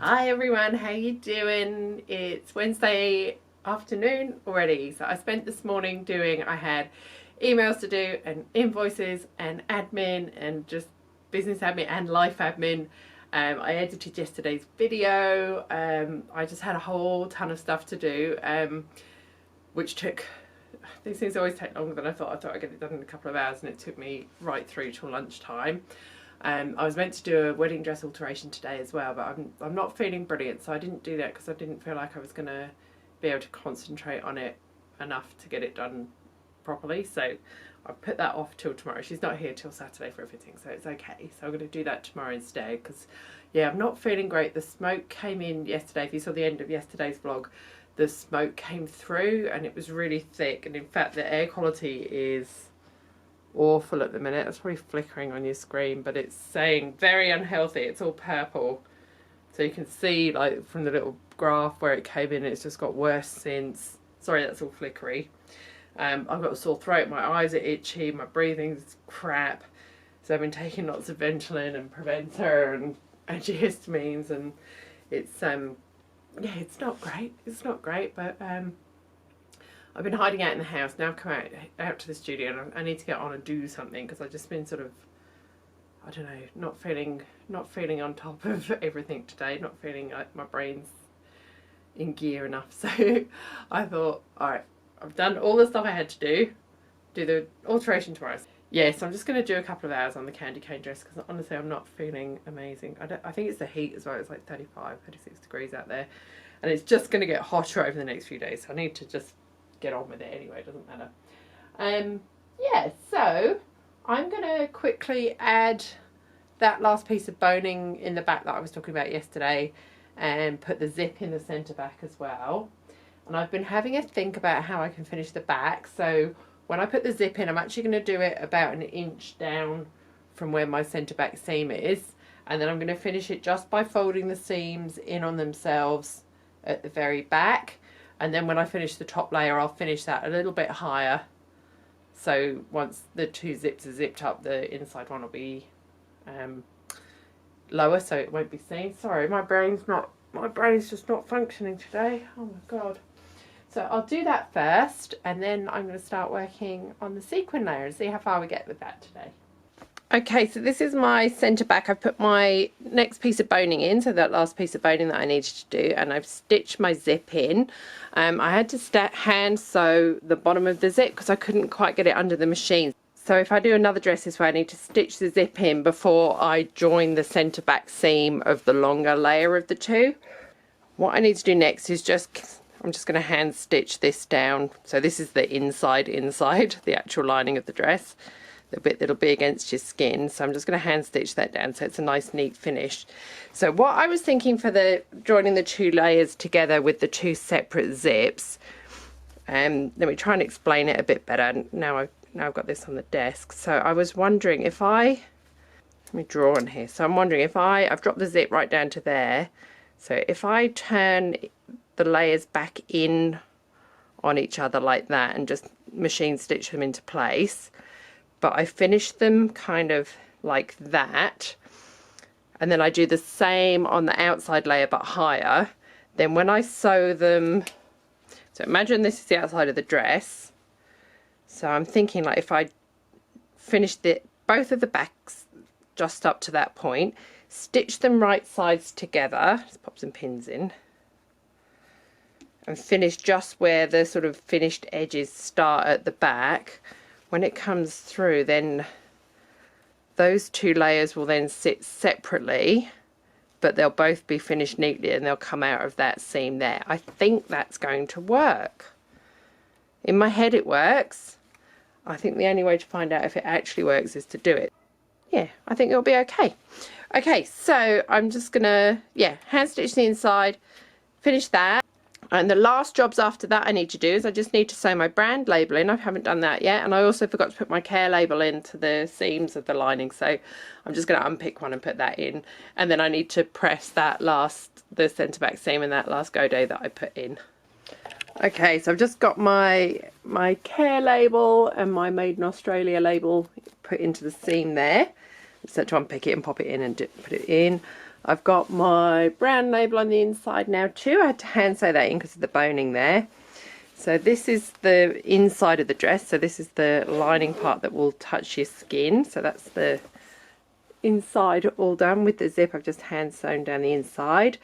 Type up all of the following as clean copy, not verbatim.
Hi everyone, how you doing? It's Wednesday afternoon already. So I spent this morning I had emails to do and invoices and admin and just business admin and life admin. I edited yesterday's video. I just had a whole ton of stuff to do, which took, these things always take longer than I thought. I thought I'd get it done in a couple of hours and it took me right through till lunchtime. I was meant to do a wedding dress alteration today as well, but I'm not feeling brilliant, so I didn't do that because I didn't feel like I was going to be able to concentrate on it enough to get it done properly. So I put that off till tomorrow. She's not here till Saturday for everything, so it's okay. So I'm going to do that tomorrow instead because, yeah, I'm not feeling great. The smoke came in yesterday. If you saw the end of yesterday's vlog, the smoke came through and it was really thick. And in fact, the air quality is awful at the minute. It's probably flickering on your screen, but it's saying very unhealthy. It's all purple, so you can see like from the little graph where it came in, it's just got worse since. Sorry, that's all flickery. I've got a sore throat, my eyes are itchy, my breathing's crap, so I've been taking lots of Ventolin and Preventer and antihistamines, and it's yeah, it's not great, but I've been hiding out in the house. Now I've come out to the studio and I need to get on and do something because I've just been sort of, I don't know, not feeling on top of everything today, not feeling like my brain's in gear enough. So I thought, alright, I've done all the stuff I had to do the alteration tomorrow. Yeah, so I'm just going to do a couple of hours on the candy cane dress because honestly I'm not feeling amazing. I think it's the heat as well. It's like 35, 36 degrees out there and it's just going to get hotter over the next few days, so I need to just get on with it anyway, it doesn't matter. Yeah, so I'm going to quickly add that last piece of boning in the back that I was talking about yesterday and put the zip in the centre back as well. And I've been having a think about how I can finish the back. So when I put the zip in, I'm actually going to do it about an inch down from where my centre back seam is, and then I'm going to finish it just by folding the seams in on themselves at the very back. And then when I finish the top layer, I'll finish that a little bit higher. So once the two zips are zipped up, the inside one will be lower, so it won't be seen. Sorry, my brain's just not functioning today. Oh my God. So I'll do that first, and then I'm going to start working on the sequin layer and see how far we get with that today. Okay, so this is my centre back. I've put my next piece of boning in, so that last piece of boning that I needed to do, and I've stitched my zip in. I had to hand sew the bottom of the zip because I couldn't quite get it under the machine. So if I do another dress this way, I need to stitch the zip in before I join the centre back seam of the longer layer of the two. What I need to do next is I'm just going to hand stitch this down. So this is the inside, the actual lining of the dress. The bit that'll be against your skin, so I'm just going to hand stitch that down so it's a nice neat finish. So what I was thinking for the joining the two layers together with the two separate zips, let me try and explain it a bit better. Now I've got this on the desk. So I was wondering if let me draw on here. So I'm wondering if I've dropped the zip right down to there. So if I turn the layers back in on each other like that and just machine stitch them into place, but I finish them kind of like that, and then I do the same on the outside layer but higher. Then when I sew them, so imagine this is the outside of the dress, so I'm thinking like if I finish both of the backs just up to that point, stitch them right sides together, just pop some pins in, and finish just where the sort of finished edges start at the back. When it comes through, then those two layers will then sit separately, but they'll both be finished neatly and they'll come out of that seam there. I think that's going to work. In my head it works. I think the only way to find out if it actually works is to do it. Yeah, I think it'll be okay. Okay, so I'm just gonna, hand stitch the inside, finish that. And the last jobs after that I need to do is I just need to sew my brand label in. I haven't done that yet, and I also forgot to put my care label into the seams of the lining, so I'm just going to unpick one and put that in, and then I need to press the centre back seam and that last go day that I put in. Okay, so I've just got my care label and my Made in Australia label put into the seam there. So to unpick it and pop it in and put it in. I've got my brand label on the inside now too. I had to hand sew that in because of the boning there. So this is the inside of the dress. So this is the lining part that will touch your skin. So that's the inside all done with the zip. I've just hand sewn down the inside,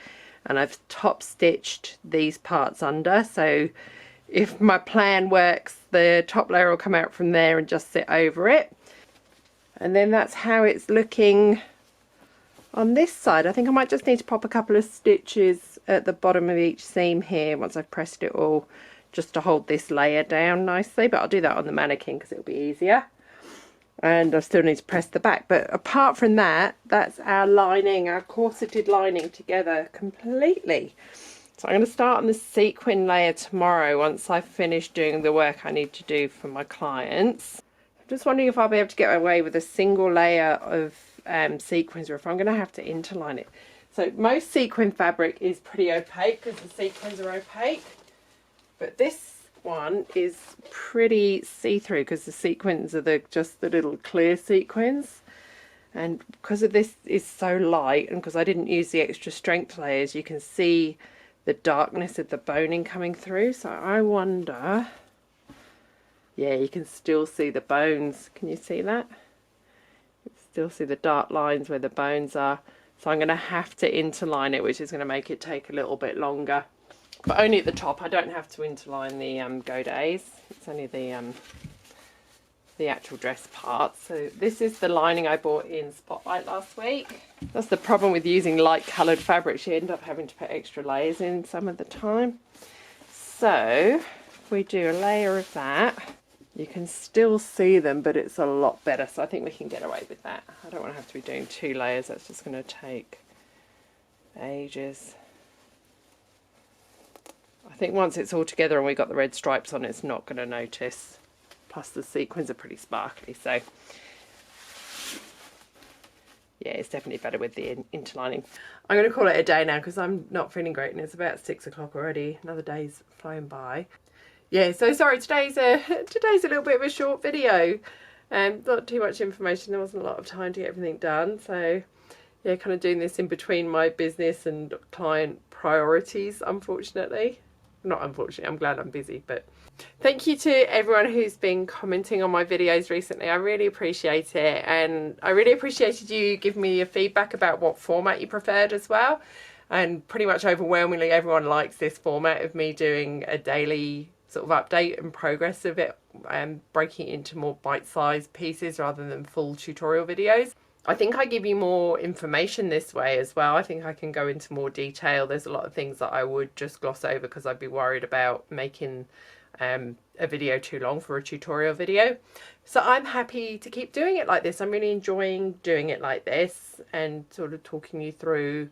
and I've top stitched these parts under. So if my plan works, the top layer will come out from there and just sit over it. And then that's how it's looking on this side. I think I might just need to pop a couple of stitches at the bottom of each seam here once I've pressed it all, just to hold this layer down nicely, but I'll do that on the mannequin because it'll be easier. And I still need to press the back, but apart from that, that's our lining, our corseted lining together completely. So I'm going to start on the sequin layer tomorrow once I've finished doing the work I need to do for my clients. I'm just wondering if I'll be able to get away with a single layer of sequins, or if I'm going to have to interline it. So most sequin fabric is pretty opaque because the sequins are opaque, but this one is pretty see-through because the sequins are just the little clear sequins, and because of this is so light and because I didn't use the extra strength layers, you can see the darkness of the boning coming through. So I wonder, yeah, you can still see the bones. Can you see that? You can still see the dark lines where the bones are. So I'm going to have to interline it, which is going to make it take a little bit longer. But only at the top. I don't have to interline the godets. It's only the actual dress part. So this is the lining I bought in Spotlight last week. That's the problem with using light coloured fabrics. You end up having to put extra layers in some of the time. So if we do a layer of that, you can still see them, but it's a lot better. So I think we can get away with that. I don't want to have to be doing 2 layers. That's just going to take ages. I think once it's all together and we've got the red stripes on, it's not going to notice. Plus the sequins are pretty sparkly, so yeah, it's definitely better with the interlining. I'm going to call it a day now because I'm not feeling great and it's about 6 o'clock already. Another day's flown by. Yeah, so sorry, today's a little bit of a short video. Not too much information. There wasn't a lot of time to get everything done, so yeah, kind of doing this in between my business and client priorities, unfortunately. Not unfortunately, I'm glad I'm busy, but thank you to everyone who's been commenting on my videos recently. I really appreciate it, and I really appreciated you giving me your feedback about what format you preferred as well. And pretty much overwhelmingly everyone likes this format of me doing a daily sort of update and progress of it, and breaking it into more bite-sized pieces rather than full tutorial videos. I think I give you more information this way as well. I think I can go into more detail. There's a lot of things that I would just gloss over because I'd be worried about making a video too long for a tutorial video. So I'm happy to keep doing it like this. I'm really enjoying doing it like this and sort of talking you through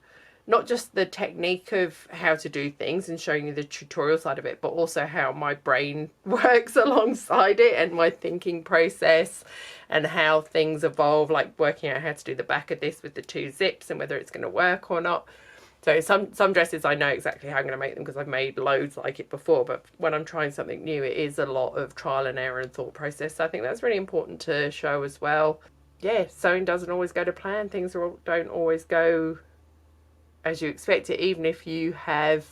not just the technique of how to do things and showing you the tutorial side of it, but also how my brain works alongside it and my thinking process and how things evolve, like working out how to do the back of this with the 2 zips and whether it's going to work or not. So some dresses I know exactly how I'm going to make them because I've made loads like it before, but when I'm trying something new, it is a lot of trial and error and thought process. So I think that's really important to show as well. Yeah, sewing doesn't always go to plan. Things don't always go as you expect it, even if you have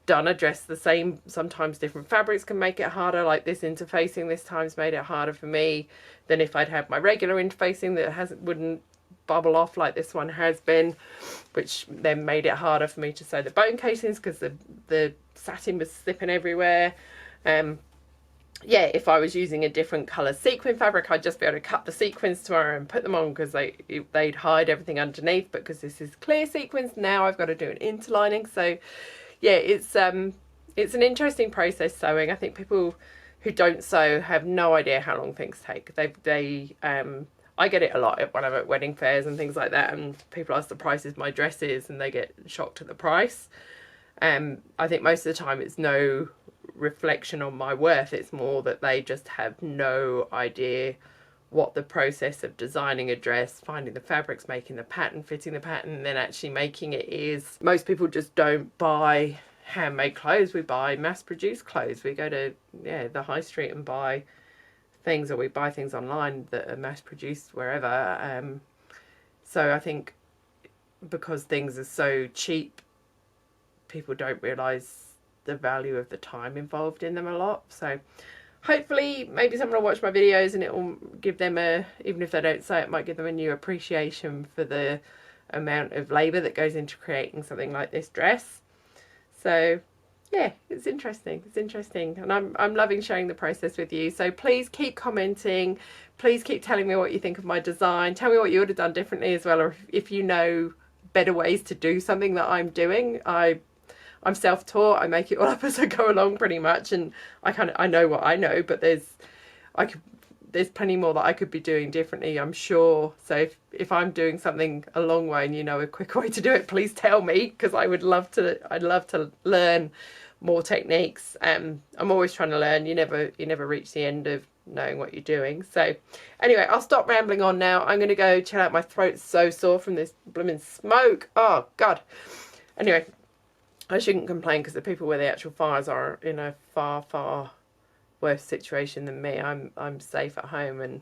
done a dress the same. Sometimes different fabrics can make it harder, like this interfacing this time's made it harder for me than if I'd had my regular interfacing that wouldn't bubble off like this one has been, which then made it harder for me to sew the bone casings because the satin was slipping everywhere. Yeah, if I was using a different colour sequin fabric, I'd just be able to cut the sequins tomorrow and put them on because they'd hide everything underneath. But because this is clear sequins, now I've got to do an interlining. So yeah, it's an interesting process sewing. I think people who don't sew have no idea how long things take. I get it a lot when I'm at wedding fairs and things like that, and people ask the prices of my dresses and they get shocked at the price. I think most of the time it's no reflection on my worth. It's more that they just have no idea what the process of designing a dress, finding the fabrics, making the pattern, fitting the pattern, and then actually making it is. Most people just don't buy handmade clothes. We buy mass-produced clothes. We go to the high street and buy things, or we buy things online that are mass produced wherever. So I think because things are so cheap, people don't realise the value of the time involved in them a lot. So hopefully maybe someone will watch my videos and it will give them a, even if they don't say it, might give them a new appreciation for the amount of labour that goes into creating something like this dress. So yeah, it's interesting. It's interesting, and I'm loving sharing the process with you. So please keep commenting. Please keep telling me what you think of my design. Tell me what you would have done differently as well, or if you know better ways to do something that I'm doing. I'm self-taught. I make it all up as I go along, pretty much, and I know what I know, but there's plenty more that I could be doing differently, I'm sure. So if I'm doing something a long way and you know a quick way to do it, please tell me, because I'd love to learn more techniques. I'm always trying to learn. You never reach the end of knowing what you're doing. So anyway, I'll stop rambling on now. I'm going to go chill out. My throat's so sore from this blooming smoke. Oh God. Anyway, I shouldn't complain, because the people where the actual fires are in a far worse situation than me. I'm safe at home, and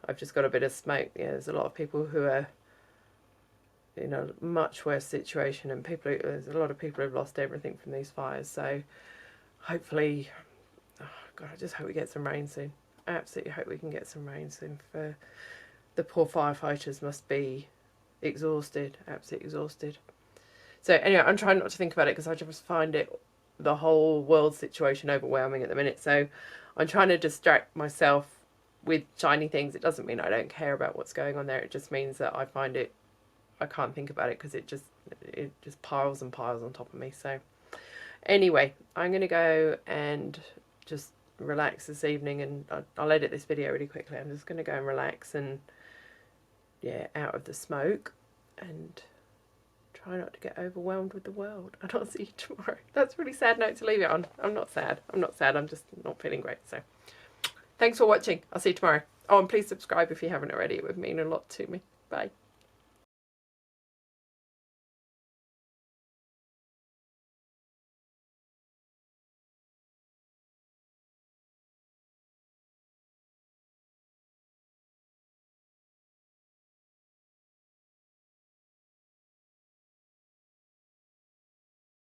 I've just got a bit of smoke. Yeah, there's a lot of people who are in a much worse situation, and there's a lot of people who've lost everything from these fires. So hopefully, oh God, I just hope we get some rain soon. I absolutely hope we can get some rain soon. For the poor firefighters must be exhausted, absolutely exhausted. So anyway, I'm trying not to think about it, because I just find the whole world situation overwhelming at the minute. So I'm trying to distract myself with shiny things. It doesn't mean I don't care about what's going on there. It just means that I can't think about it, because it just piles and piles on top of me. So anyway, I'm going to go and just relax this evening, and I'll edit this video really quickly. I'm just going to go and relax and, yeah, out of the smoke, and try not to get overwhelmed with the world. And I'll see you tomorrow. That's a really sad note to leave it on. I'm not sad. I'm just not feeling great. So thanks for watching. I'll see you tomorrow. Oh, and please subscribe if you haven't already. It would mean a lot to me. Bye.